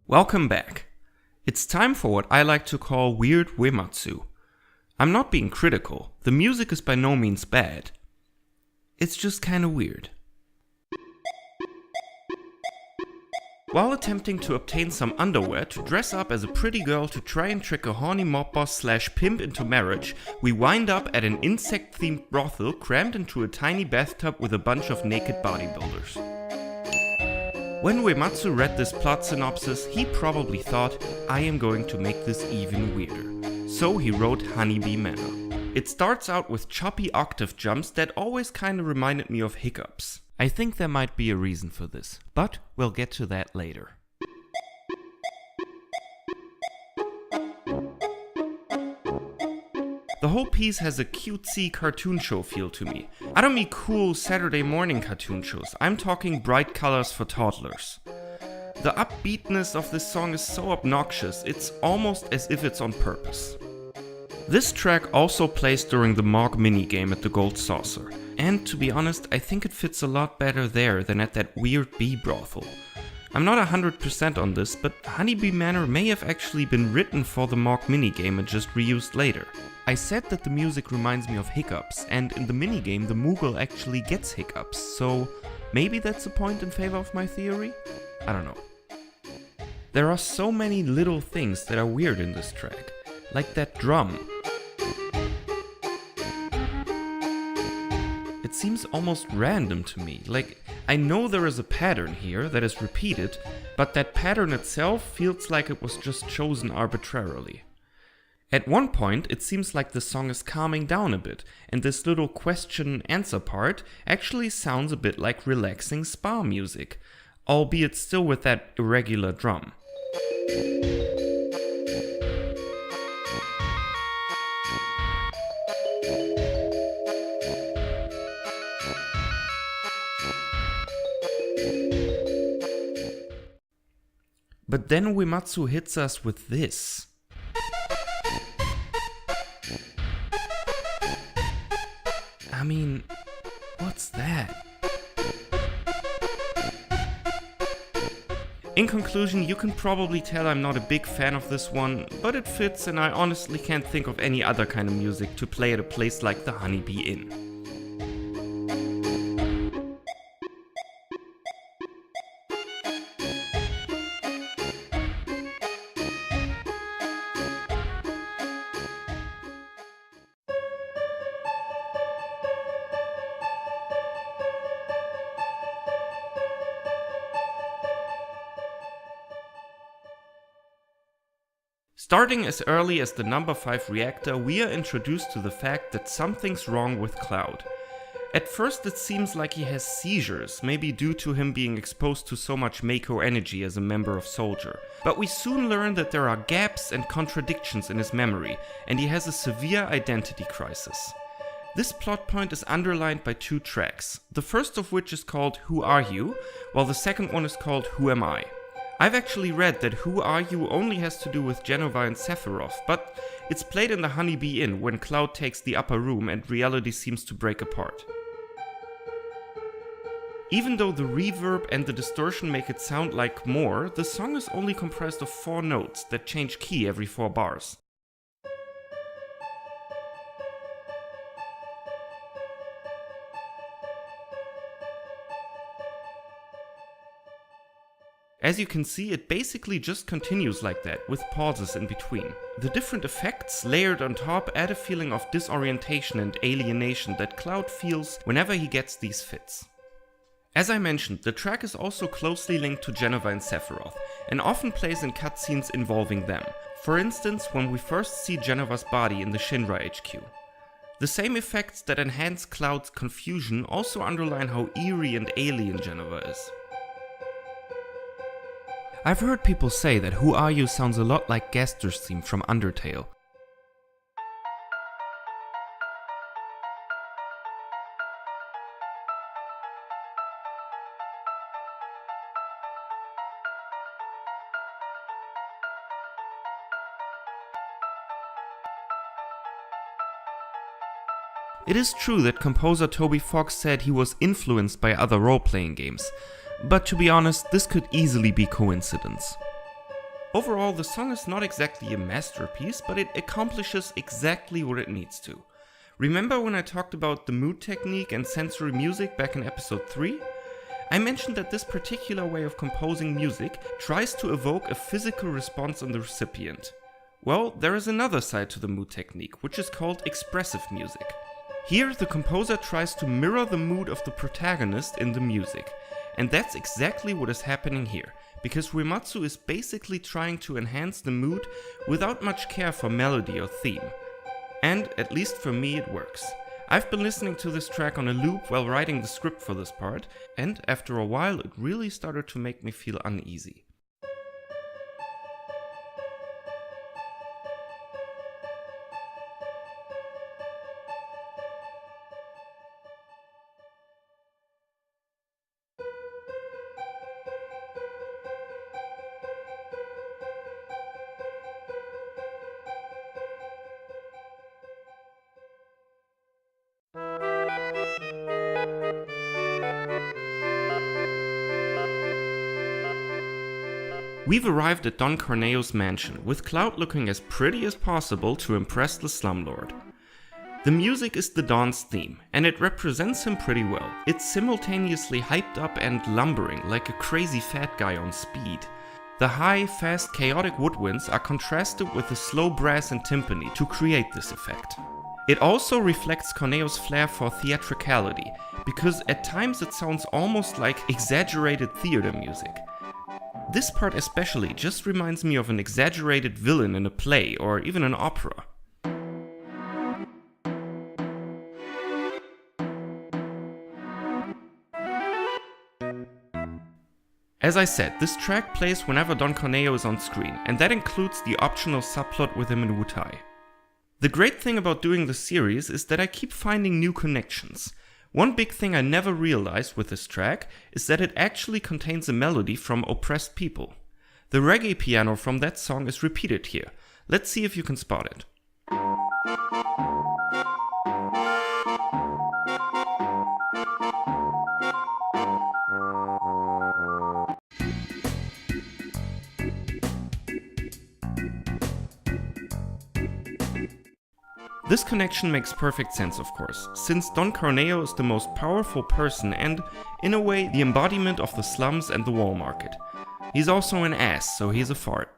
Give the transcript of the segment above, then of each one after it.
Welcome back. It's time for what I like to call weird Uematsu. I'm not being critical, the music is by no means bad. It's just kinda weird. While attempting to obtain some underwear to dress up as a pretty girl to try and trick a horny mob boss / pimp into marriage, we wind up at an insect-themed brothel crammed into a tiny bathtub with a bunch of naked bodybuilders. When Uematsu read this plot synopsis, he probably thought, I am going to make this even weirder. So he wrote Honeybee Manor. It starts out with choppy octave jumps that always kinda reminded me of hiccups. I think there might be a reason for this, but we'll get to that later. The whole piece has a cutesy cartoon show feel to me. I don't mean cool Saturday morning cartoon shows, I'm talking bright colors for toddlers. The upbeatness of this song is so obnoxious, it's almost as if it's on purpose. This track also plays during the Mog minigame at the Gold Saucer, and to be honest, I think it fits a lot better there than at that weird bee brothel. I'm not 100% on this, but Honeybee Manor may have actually been written for the Mog minigame and just reused later. I said that the music reminds me of hiccups, and in the minigame the Moogle actually gets hiccups, so maybe that's a point in favor of my theory? I don't know. There are so many little things that are weird in this track, like that drum. It seems almost random to me, like I know there is a pattern here that is repeated, but that pattern itself feels like it was just chosen arbitrarily. At one point it seems like the song is calming down a bit, and this little question-answer part actually sounds a bit like relaxing spa music, albeit still with that irregular drum. But then Uematsu hits us with this. I mean, what's that? In conclusion, you can probably tell I'm not a big fan of this one, but it fits and I honestly can't think of any other kind of music to play at a place like the Honeybee Inn. Starting as early as the number 5 reactor, we are introduced to the fact that something's wrong with Cloud. At first it seems like he has seizures, maybe due to him being exposed to so much Mako energy as a member of Soldier. But we soon learn that there are gaps and contradictions in his memory, and he has a severe identity crisis. This plot point is underlined by 2 tracks, the first of which is called Who Are You, while the second one is called Who Am I? I've actually read that Who Are You only has to do with Genova and Sephiroth, but it's played in the Honeybee Inn when Cloud takes the upper room and reality seems to break apart. Even though the reverb and the distortion make it sound like more, the song is only comprised of 4 notes that change key every 4 bars. As you can see, it basically just continues like that, with pauses in between. The different effects layered on top add a feeling of disorientation and alienation that Cloud feels whenever he gets these fits. As I mentioned, the track is also closely linked to Genova and Sephiroth, and often plays in cutscenes involving them. For instance, when we first see Genova's body in the Shinra HQ. The same effects that enhance Cloud's confusion also underline how eerie and alien Genova is. I've heard people say that Who Are You sounds a lot like Gaster's theme from Undertale. It is true that composer Toby Fox said he was influenced by other role-playing games, but to be honest, this could easily be coincidence. Overall, the song is not exactly a masterpiece, but it accomplishes exactly what it needs to. Remember when I talked about the mood technique and sensory music back in episode 3? I mentioned that this particular way of composing music tries to evoke a physical response in the recipient. Well, there is another side to the mood technique, which is called expressive music. Here, the composer tries to mirror the mood of the protagonist in the music, and that's exactly what is happening here, because Uematsu is basically trying to enhance the mood without much care for melody or theme. And, at least for me, it works. I've been listening to this track on a loop while writing the script for this part, and after a while it really started to make me feel uneasy. We've arrived at Don Corneo's mansion, with Cloud looking as pretty as possible to impress the slumlord. The music is the Don's theme, and it represents him pretty well. It's simultaneously hyped up and lumbering, like a crazy fat guy on speed. The high, fast, chaotic woodwinds are contrasted with the slow brass and timpani to create this effect. It also reflects Corneo's flair for theatricality, because at times it sounds almost like exaggerated theater music. This part especially just reminds me of an exaggerated villain in a play or even an opera. As I said, this track plays whenever Don Corneo is on screen, and that includes the optional subplot with him in Wutai. The great thing about doing this series is that I keep finding new connections. One big thing I never realized with this track is that it actually contains a melody from Oppressed People. The reggae piano from that song is repeated here. Let's see if you can spot it. This connection makes perfect sense, of course, since Don Corneo is the most powerful person and, in a way, the embodiment of the slums and the wall market. He's also an ass, so he's a fart.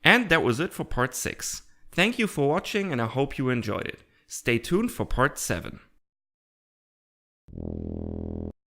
And that was it for part 6. Thank you for watching and I hope you enjoyed it. Stay tuned for part 7.